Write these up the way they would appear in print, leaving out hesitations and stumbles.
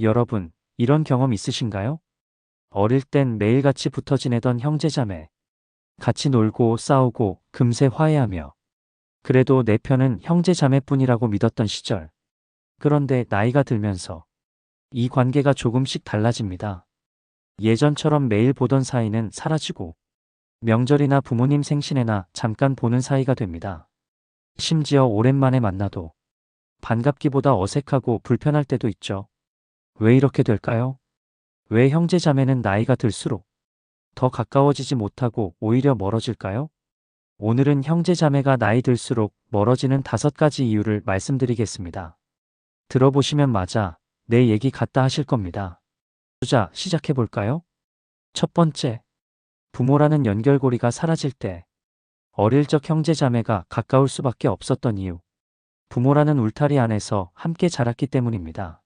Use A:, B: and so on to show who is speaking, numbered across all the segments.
A: 여러분, 이런 경험 있으신가요? 어릴 땐 매일 같이 붙어 지내던 형제자매. 같이 놀고 싸우고 금세 화해하며. 그래도 내 편은 형제자매뿐이라고 믿었던 시절. 그런데 나이가 들면서 이 관계가 조금씩 달라집니다. 예전처럼 매일 보던 사이는 사라지고 명절이나 부모님 생신에나 잠깐 보는 사이가 됩니다. 심지어 오랜만에 만나도 반갑기보다 어색하고 불편할 때도 있죠. 왜 이렇게 될까요? 왜 형제자매는 나이가 들수록 더 가까워지지 못하고 오히려 멀어질까요? 오늘은 형제자매가 나이 들수록 멀어지는 5가지 이유를 말씀드리겠습니다. 들어보시면 맞아, 내 얘기 같다 하실 겁니다. 자, 시작해볼까요? 첫 번째, 부모라는 연결고리가 사라질 때 어릴 적 형제자매가 가까울 수밖에 없었던 이유. 부모라는 울타리 안에서 함께 자랐기 때문입니다.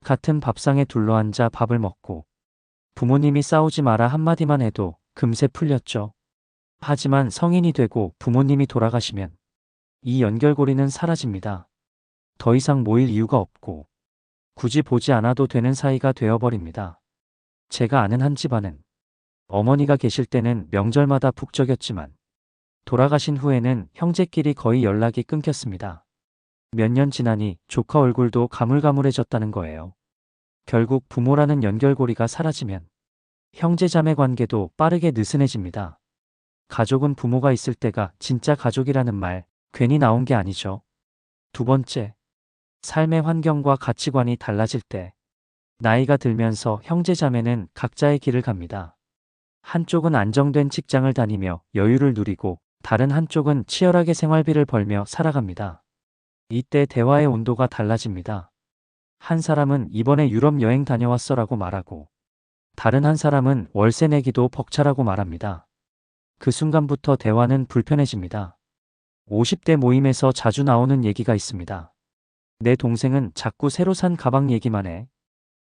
A: 같은 밥상에 둘러앉아 밥을 먹고 부모님이 싸우지 마라 한마디만 해도 금세 풀렸죠. 하지만 성인이 되고 부모님이 돌아가시면 이 연결고리는 사라집니다. 더 이상 모일 이유가 없고 굳이 보지 않아도 되는 사이가 되어버립니다. 제가 아는 한 집안은 어머니가 계실 때는 명절마다 북적였지만 돌아가신 후에는 형제끼리 거의 연락이 끊겼습니다. 몇 년 지나니 조카 얼굴도 가물가물해졌다는 거예요. 결국 부모라는 연결고리가 사라지면 형제자매 관계도 빠르게 느슨해집니다. 가족은 부모가 있을 때가 진짜 가족이라는 말 괜히 나온 게 아니죠. 두 번째, 삶의 환경과 가치관이 달라질 때 나이가 들면서 형제자매는 각자의 길을 갑니다. 한쪽은 안정된 직장을 다니며 여유를 누리고 다른 한쪽은 치열하게 생활비를 벌며 살아갑니다. 이때 대화의 온도가 달라집니다. 한 사람은 이번에 유럽 여행 다녀왔어라고 말하고 다른 한 사람은 월세 내기도 벅차라고 말합니다. 그 순간부터 대화는 불편해집니다. 50대 모임에서 자주 나오는 얘기가 있습니다. 내 동생은 자꾸 새로 산 가방 얘기만 해.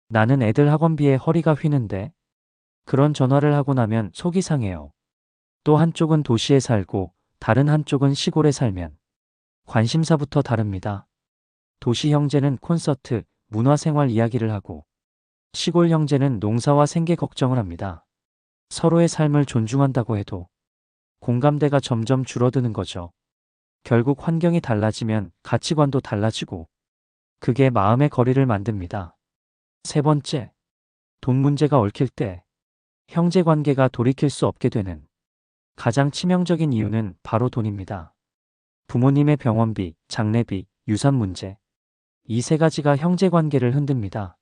A: 나는 애들 학원비에 허리가 휘는데. 그런 전화를 하고 나면 속이 상해요. 또 한쪽은 도시에 살고 다른 한쪽은 시골에 살면 관심사부터 다릅니다. 도시 형제는 콘서트, 문화생활 이야기를 하고 시골 형제는 농사와 생계 걱정을 합니다. 서로의 삶을 존중한다고 해도 공감대가 점점 줄어드는 거죠. 결국 환경이 달라지면 가치관도 달라지고 그게 마음의 거리를 만듭니다. 세 번째, 돈 문제가 얽힐 때 형제 관계가 돌이킬 수 없게 되는 가장 치명적인 이유는 바로 돈입니다. 부모님의 병원비, 장례비, 유산 문제. 이 3가지가 형제 관계를 흔듭니다.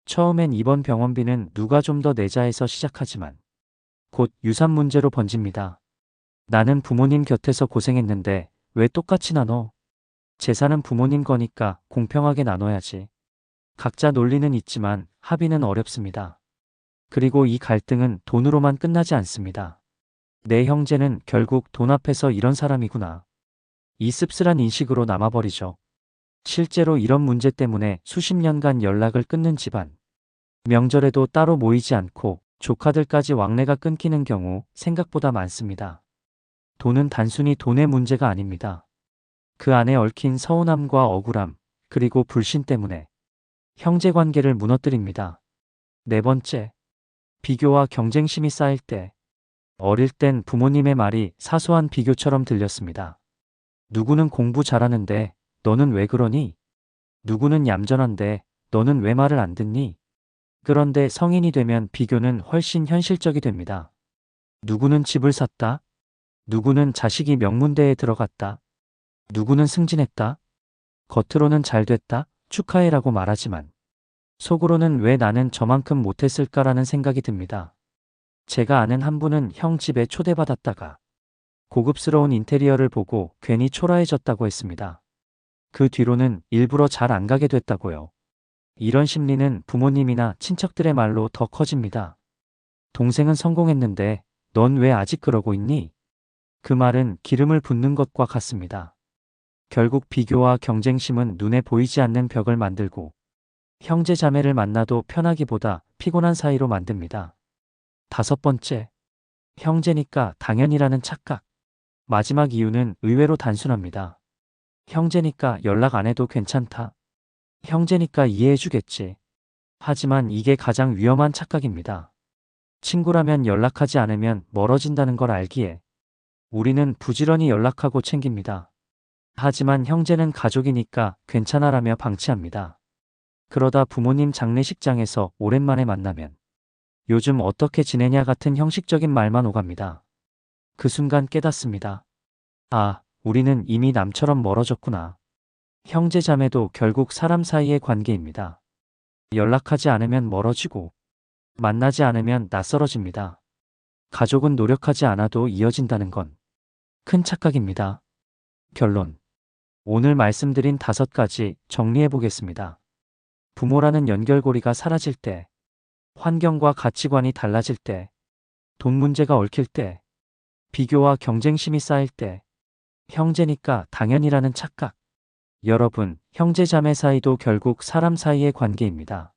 A: 처음엔 이번 병원비는 누가 좀 더 내자 해서 시작하지만 곧 유산 문제로 번집니다. 나는 부모님 곁에서 고생했는데 왜 똑같이 나눠? 재산은 부모님 거니까 공평하게 나눠야지. 각자 논리는 있지만 합의는 어렵습니다. 그리고 이 갈등은 돈으로만 끝나지 않습니다. 내 형제는 결국 돈 앞에서 이런 사람이구나. 이 씁쓸한 인식으로 남아버리죠. 실제로 이런 문제 때문에 수십 년간 연락을 끊는 집안. 명절에도 따로 모이지 않고 조카들까지 왕래가 끊기는 경우 생각보다 많습니다. 돈은 단순히 돈의 문제가 아닙니다. 그 안에 얽힌 서운함과 억울함, 그리고 불신 때문에 형제 관계를 무너뜨립니다. 네 번째, 비교와 경쟁심이 쌓일 때. 어릴 땐 부모님의 말이 사소한 비교처럼 들렸습니다. 누구는 공부 잘하는데 너는 왜 그러니? 누구는 얌전한데 너는 왜 말을 안 듣니? 그런데 성인이 되면 비교는 훨씬 현실적이 됩니다. 누구는 집을 샀다? 누구는 자식이 명문대에 들어갔다? 누구는 승진했다? 겉으로는 잘 됐다? 축하해라고 말하지만 속으로는 왜 나는 저만큼 못했을까라는 생각이 듭니다. 제가 아는 한 분은 형 집에 초대받았다가 고급스러운 인테리어를 보고 괜히 초라해졌다고 했습니다. 그 뒤로는 일부러 잘 안 가게 됐다고요. 이런 심리는 부모님이나 친척들의 말로 더 커집니다. 동생은 성공했는데 넌 왜 아직 그러고 있니? 그 말은 기름을 붓는 것과 같습니다. 결국 비교와 경쟁심은 눈에 보이지 않는 벽을 만들고 형제 자매를 만나도 편하기보다 피곤한 사이로 만듭니다. 5번째, 형제니까 당연이라는 착각. 마지막 이유는 의외로 단순합니다. 형제니까 연락 안 해도 괜찮다. 형제니까 이해해주겠지. 하지만 이게 가장 위험한 착각입니다. 친구라면 연락하지 않으면 멀어진다는 걸 알기에 우리는 부지런히 연락하고 챙깁니다. 하지만 형제는 가족이니까 괜찮아라며 방치합니다. 그러다 부모님 장례식장에서 오랜만에 만나면 요즘 어떻게 지내냐 같은 형식적인 말만 오갑니다. 그 순간 깨닫습니다. 아, 우리는 이미 남처럼 멀어졌구나. 형제 자매도 결국 사람 사이의 관계입니다. 연락하지 않으면 멀어지고 만나지 않으면 낯설어집니다. 가족은 노력하지 않아도 이어진다는 건 큰 착각입니다. 결론. 오늘 말씀드린 5가지 정리해 보겠습니다. 부모라는 연결고리가 사라질 때, 환경과 가치관이 달라질 때, 돈 문제가 얽힐 때, 비교와 경쟁심이 쌓일 때, 형제니까 당연이라는 착각. 여러분, 형제 자매 사이도 결국 사람 사이의 관계입니다.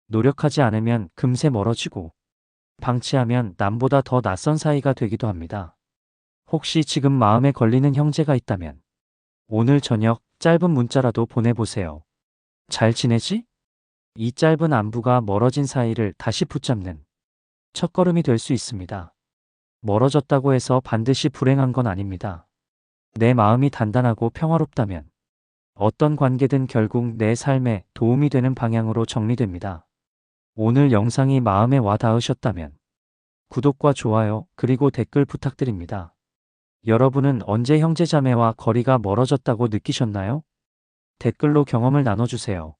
A: 노력하지 않으면 금세 멀어지고, 방치하면 남보다 더 낯선 사이가 되기도 합니다. 혹시 지금 마음에 걸리는 형제가 있다면 오늘 저녁 짧은 문자라도 보내보세요. 잘 지내지? 이 짧은 안부가 멀어진 사이를 다시 붙잡는 첫걸음이 될 수 있습니다. 멀어졌다고 해서 반드시 불행한 건 아닙니다. 내 마음이 단단하고 평화롭다면 어떤 관계든 결국 내 삶에 도움이 되는 방향으로 정리됩니다. 오늘 영상이 마음에 와 닿으셨다면 구독과 좋아요 그리고 댓글 부탁드립니다. 여러분은 언제 형제자매와 거리가 멀어졌다고 느끼셨나요? 댓글로 경험을 나눠주세요.